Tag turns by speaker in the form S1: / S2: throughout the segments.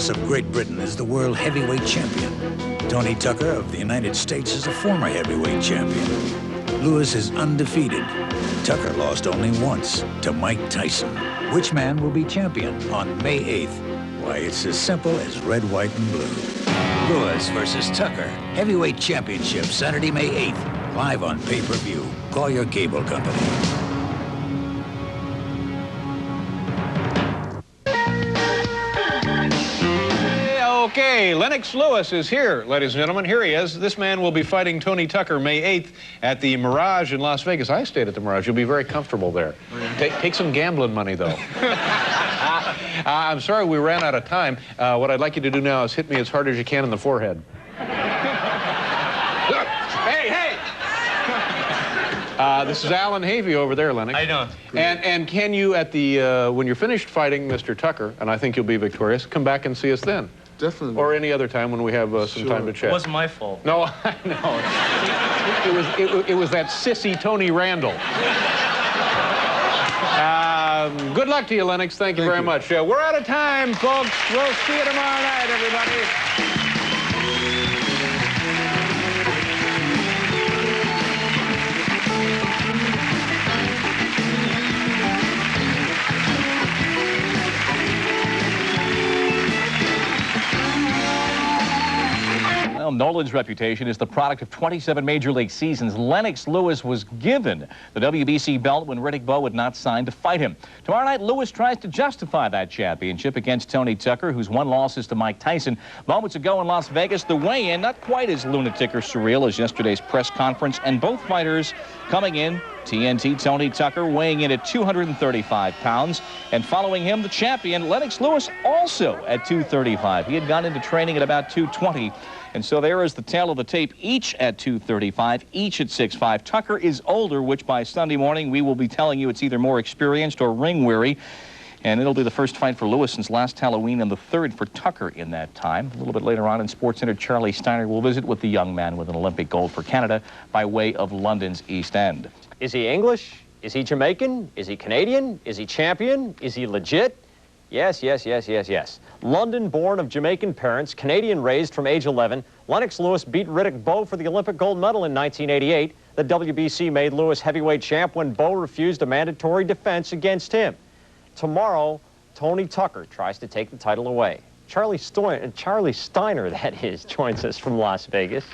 S1: Lewis of Great Britain is the world heavyweight champion. Tony Tucker of the United States is a former heavyweight champion. Lewis is undefeated. Tucker lost only once to Mike Tyson. Which man will be champion on May 8th? Why, it's as simple as red, white, and blue. Lewis versus Tucker. Heavyweight Championship, Saturday, May 8th. Live on pay-per-view. Call your cable company.
S2: Okay, Lennox Lewis is here, ladies and gentlemen. Here he is. This man will be fighting Tony Tucker May 8th at the Mirage in Las Vegas. I stayed at the Mirage. You'll be very comfortable there. Take some gambling money, though. I'm sorry we ran out of time. What I'd like you to do now is hit me as hard as you can in the forehead. Hey! This is Alan Havey over there, Lennox.
S3: How you doing?
S2: And can you, at the when you're finished fighting Mr. Tucker, and I think you'll be victorious, come back and see us then?
S4: Definitely.
S2: Or any other time when we have some time to chat.
S3: It wasn't my fault.
S2: No, I know. It was that sissy Tony Randall. Good luck to you, Lennox. Thank you very much. We're out of time, folks. We'll see you tomorrow night, everybody.
S5: Well, Nolan's reputation is the product of 27 Major League seasons. Lennox Lewis was given the WBC belt when Riddick Bowe had not signed to fight him. Tomorrow night, Lewis tries to justify that championship against Tony Tucker, whose one loss is to Mike Tyson. Moments ago in Las Vegas, the weigh-in not quite as lunatic or surreal as yesterday's press conference, and both fighters coming in. TNT Tony Tucker weighing in at 235 pounds, and following him, the champion, Lennox Lewis, also at 235. He had gone into training at about 220. And so there is the tail of the tape, each at 235, each at 6'5". Tucker is older, which by Sunday morning we will be telling you it's either more experienced or ring-weary. And it'll be the first fight for Lewis since last Halloween and the third for Tucker in that time. A little bit later on in SportsCenter, Charlie Steiner will visit with the young man with an Olympic gold for Canada by way of London's East End.
S6: Is he English? Is he Jamaican? Is he Canadian? Is he champion? Is he legit? Yes. London-born of Jamaican parents, Canadian-raised from age 11, Lennox Lewis beat Riddick Bowe for the Olympic gold medal in 1988. The WBC made Lewis heavyweight champ when Bowe refused a mandatory defense against him. Tomorrow, Tony Tucker tries to take the title away. Charlie Steiner, that is, joins us from Las Vegas.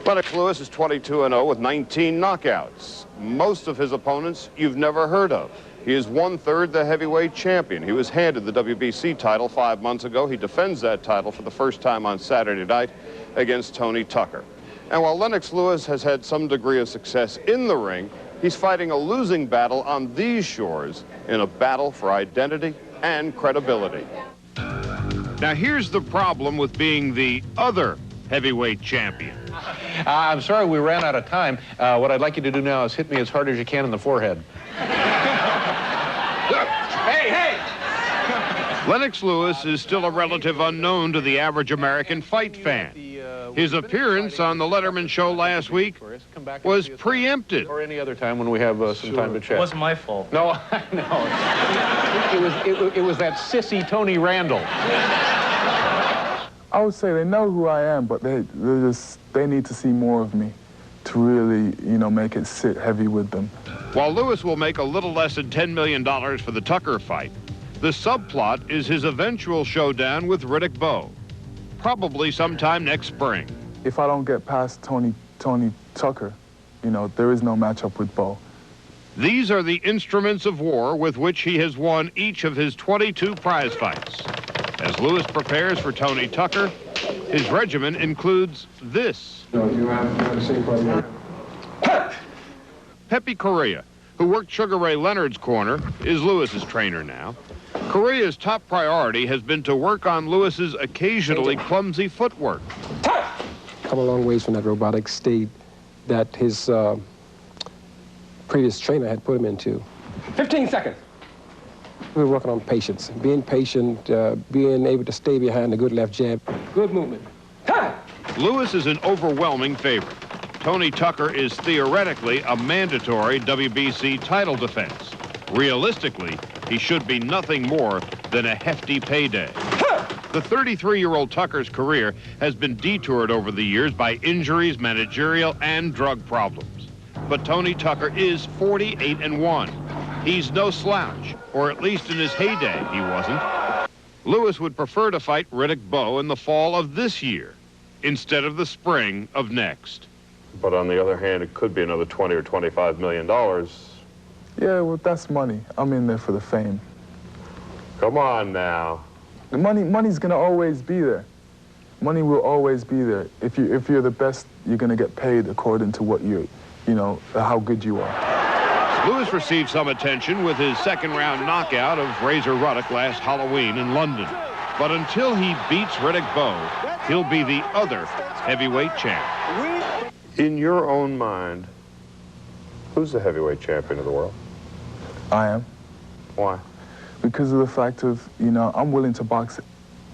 S7: Lennox Lewis is 22-0 with 19 knockouts. Most of his opponents you've never heard of. He is 1/3 the heavyweight champion. He was handed the WBC title 5 months ago. He defends that title for the first time on Saturday night against Tony Tucker. And while Lennox Lewis has had some degree of success in the ring, he's fighting a losing battle on these shores in a battle for identity and credibility.
S8: Now here's the problem with being the other heavyweight champion.
S2: I'm sorry we ran out of time. What I'd like you to do now is hit me as hard as you can in the forehead. Hey!
S8: Lennox Lewis is still a relative unknown to the average American fight fan. His appearance on the Letterman show last week was preempted.
S2: Or any other time when we have some time to chat.
S3: It wasn't my fault.
S2: No, I know. It was that sissy Tony Randall.
S4: I would say they know who I am, but they need to see more of me to really, make it sit heavy with them.
S8: While Lewis will make a little less than $10 million for the Tucker fight, the subplot is his eventual showdown with Riddick Bowe, probably sometime next spring.
S4: If I don't get past Tony Tucker, there is no matchup with Bowe.
S8: These are the instruments of war with which he has won each of his 22 prize fights. As Lewis prepares for Tony Tucker, his regimen includes this. Pepe Correa, who worked Sugar Ray Leonard's corner, is Lewis's trainer now. Correa's top priority has been to work on Lewis's occasionally clumsy footwork.
S9: Come a long ways from that robotic state that his previous trainer had put him into. 15 seconds. We were working on patience, being patient, being able to stay behind a good left jab. Good movement.
S8: Lewis is an overwhelming favorite. Tony Tucker is theoretically a mandatory WBC title defense. Realistically, he should be nothing more than a hefty payday. The 33-year-old Tucker's career has been detoured over the years by injuries, managerial, and drug problems. But Tony Tucker is 48-1. He's no slouch, or at least in his heyday, he wasn't. Lewis would prefer to fight Riddick Bowe in the fall of this year instead of the spring of next.
S7: But on the other hand, it could be another $20 or $25 million.
S4: Yeah, well, that's money. I'm in there for the fame.
S7: Come on now.
S4: The money's gonna always be there. Money will always be there. If you're the best, you're gonna get paid according to what how good you are.
S8: Lewis received some attention with his second-round knockout of Razor Ruddock last Halloween in London. But until he beats Riddick Bowe, he'll be the other heavyweight champ.
S7: In your own mind, who's the heavyweight champion of the world?
S4: I am.
S7: Why?
S4: Because of the fact of, I'm willing to box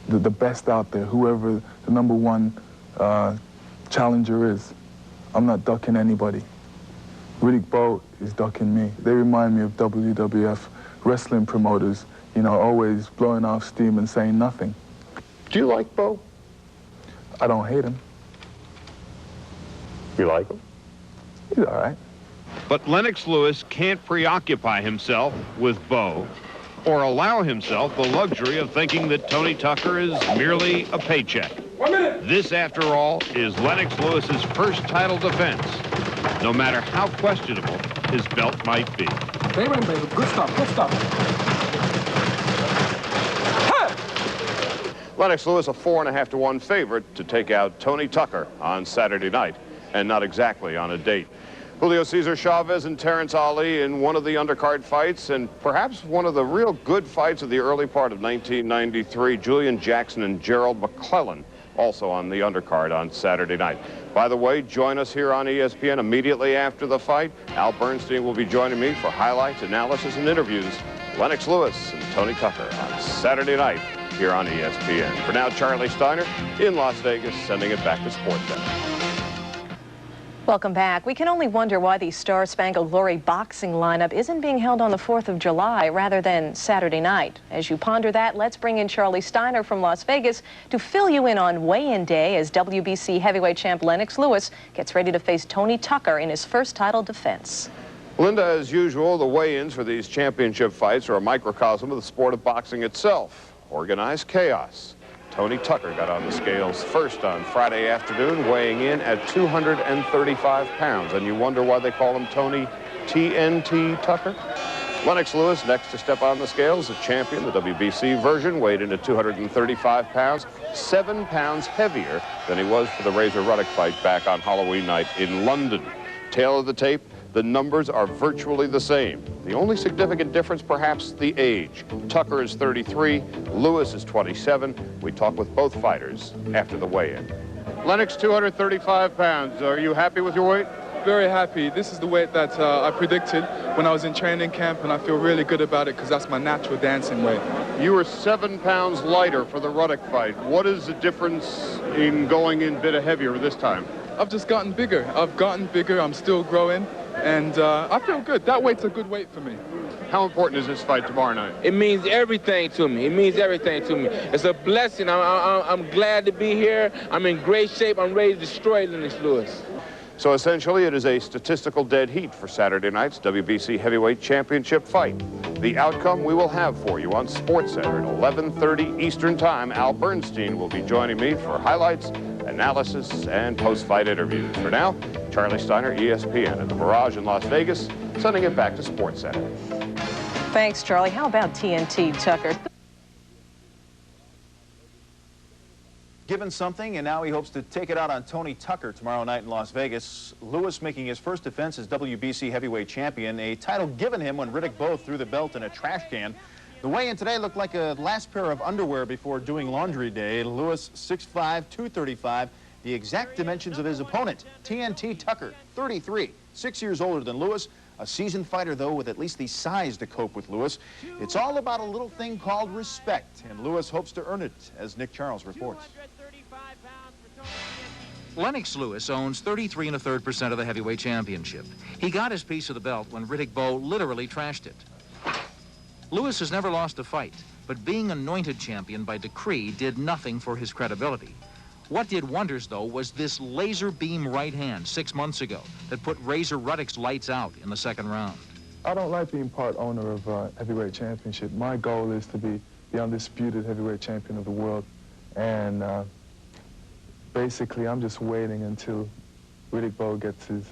S4: the best out there, whoever the #1 challenger is. I'm not ducking anybody. Riddick Bowe is ducking me. They remind me of WWF wrestling promoters, always blowing off steam and saying nothing.
S7: Do you like Bowe?
S4: I don't hate him.
S7: You like him?
S4: He's all right.
S8: But Lennox Lewis can't preoccupy himself with Bowe or allow himself the luxury of thinking that Tony Tucker is merely a paycheck.
S9: 1 minute.
S8: This, after all, is Lennox Lewis's first title defense, no matter how questionable his belt might be.
S9: Baby, good stuff, good stuff.
S7: Lennox Lewis, a 4.5-1 favorite to take out Tony Tucker on Saturday night, and not exactly on a date. Julio Cesar Chavez and Terrence Ali in one of the undercard fights, and perhaps one of the real good fights of the early part of 1993, Julian Jackson and Gerald McClellan, also on the undercard on Saturday night. By the way, join us here on ESPN immediately after the fight. Al Bernstein will be joining me for highlights, analysis, and interviews. Lennox Lewis and Tony Tucker on Saturday night here on ESPN. For now, Charlie Steiner in Las Vegas, sending it back to SportsCenter.
S3: Welcome back. We can only wonder why the Star Spangled Glory boxing lineup isn't being held on the 4th of July rather than Saturday night. As you ponder that, let's bring in Charlie Steiner from Las Vegas to fill you in on weigh-in day as WBC heavyweight champ Lennox Lewis gets ready to face Tony Tucker in his first title defense.
S7: Linda, as usual, the weigh-ins for these championship fights are a microcosm of the sport of boxing itself. Organized chaos. Tony Tucker got on the scales first on Friday afternoon, weighing in at 235 pounds. And you wonder why they call him Tony TNT Tucker? Lennox Lewis, next to step on the scales, the champion, the WBC version, weighed in at 235 pounds, 7 pounds heavier than he was for the Razor Ruddock fight back on Halloween night in London. Tail of the tape, the numbers are virtually the same. The only significant difference, perhaps, the age. Tucker is 33, Lewis is 27. We talk with both fighters after the weigh-in. Lennox, 235 pounds. Are you happy with your weight?
S4: Very happy. This is the weight that I predicted when I was in training camp, and I feel really good about it because that's my natural dancing weight.
S7: You were 7 pounds lighter for the Ruddock fight. What is the difference in going in a bit heavier this time?
S4: I've just gotten bigger. I'm still growing, and I feel good. That weight's a good weight for me.
S7: How important is this fight tomorrow night?
S10: It means everything to me. It means everything to me. It's a blessing. I'm glad to be here. I'm in great shape. I'm ready to destroy Lennox Lewis.
S7: So essentially, it is a statistical dead heat for Saturday night's WBC Heavyweight Championship fight. The outcome we will have for you on SportsCenter at 11:30 Eastern Time. Al Bernstein will be joining me for highlights, analysis, and post-fight interviews. For now, Charlie Steiner, ESPN at the Mirage in Las Vegas, sending it back to SportsCenter.
S3: Thanks, Charlie. How about TNT Tucker?
S11: Given something, and now he hopes to take it out on Tony Tucker tomorrow night in Las Vegas. Lewis making his first defense as WBC heavyweight champion, a title given him when Riddick Bowe threw the belt in a trash can. The weigh-in today looked like a last pair of underwear before doing laundry day. Lewis, 6'5", 235, the exact dimensions of his opponent, TNT Tucker, 33, 6 years older than Lewis. A seasoned fighter, though, with at least the size to cope with Lewis. It's all about a little thing called respect, and Lewis hopes to earn it, as Nick Charles reports.
S12: Lennox Lewis owns 33 1/3% of the heavyweight championship. He got his piece of the belt when Riddick Bowe literally trashed it. Lewis has never lost a fight. but being anointed champion by decree did nothing for his credibility. What did wonders, though, was this laser beam right hand 6 months ago that put Razor Ruddock's lights out in the second round.
S4: I don't like being part owner of heavyweight championship. My goal is to be the undisputed heavyweight champion of the world. And basically, I'm just waiting until Riddick Bowe gets his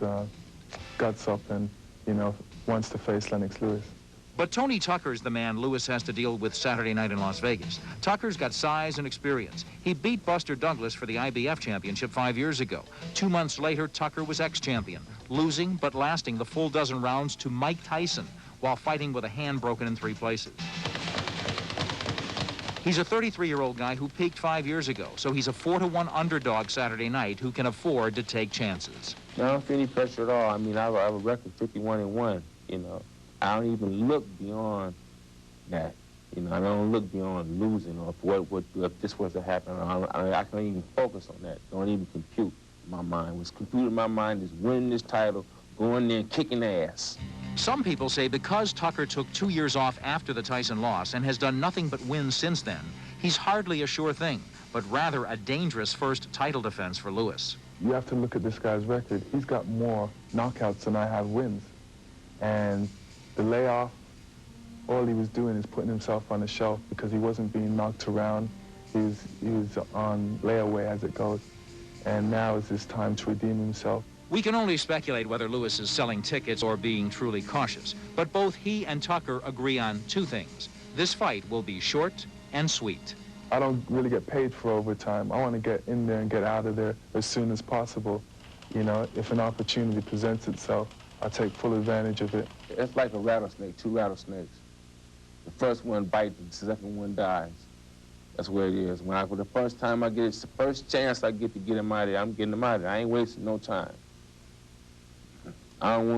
S4: guts up and, you know, wants to face Lennox Lewis.
S12: But Tony Tucker's the man Lewis has to deal with Saturday night in Las Vegas. Tucker's got size and experience. He beat Buster Douglas for the IBF championship 5 years ago. 2 months later, Tucker was ex-champion, losing but lasting the full dozen rounds to Mike Tyson while fighting with a hand broken in 3 places. He's a 33-year-old guy who peaked 5 years ago, so he's a 4-to-1 underdog Saturday night who can afford to take chances.
S13: I don't feel any pressure at all. I mean, I have a record 51-1, you know. I don't even look beyond that. You know, I don't look beyond losing or if this was to happen. I can't even focus on that. Don't even compute in my mind. What's computed in my mind is winning this title, going there and kicking ass.
S12: Some people say because Tucker took 2 years off after the Tyson loss and has done nothing but win since then, he's hardly a sure thing, but rather a dangerous first title defense for Lewis.
S4: You have to look at this guy's record. He's got more knockouts than I have wins. And the layoff, all he was doing is putting himself on the shelf because he wasn't being knocked around. He was on layaway, as it goes. And now is his time to redeem himself.
S12: We can only speculate whether Lewis is selling tickets or being truly cautious, but both he and Tucker agree on 2 things. This fight will be short and sweet.
S4: I don't really get paid for overtime. I want to get in there and get out of there as soon as possible. You know, if an opportunity presents itself, I'll take full advantage of it.
S13: It's like a rattlesnake, 2 rattlesnakes. The first one bites, the second one dies. That's where it is. For the first time I get, it's the first chance I get to get him out of there, I'm getting him out of there. I ain't wasting no time. I don't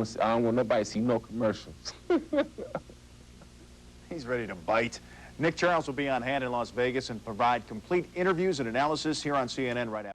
S13: want nobody to see no commercials.
S11: He's ready to bite. Nick Charles will be on hand in Las Vegas and provide complete interviews and analysis here on CNN right after.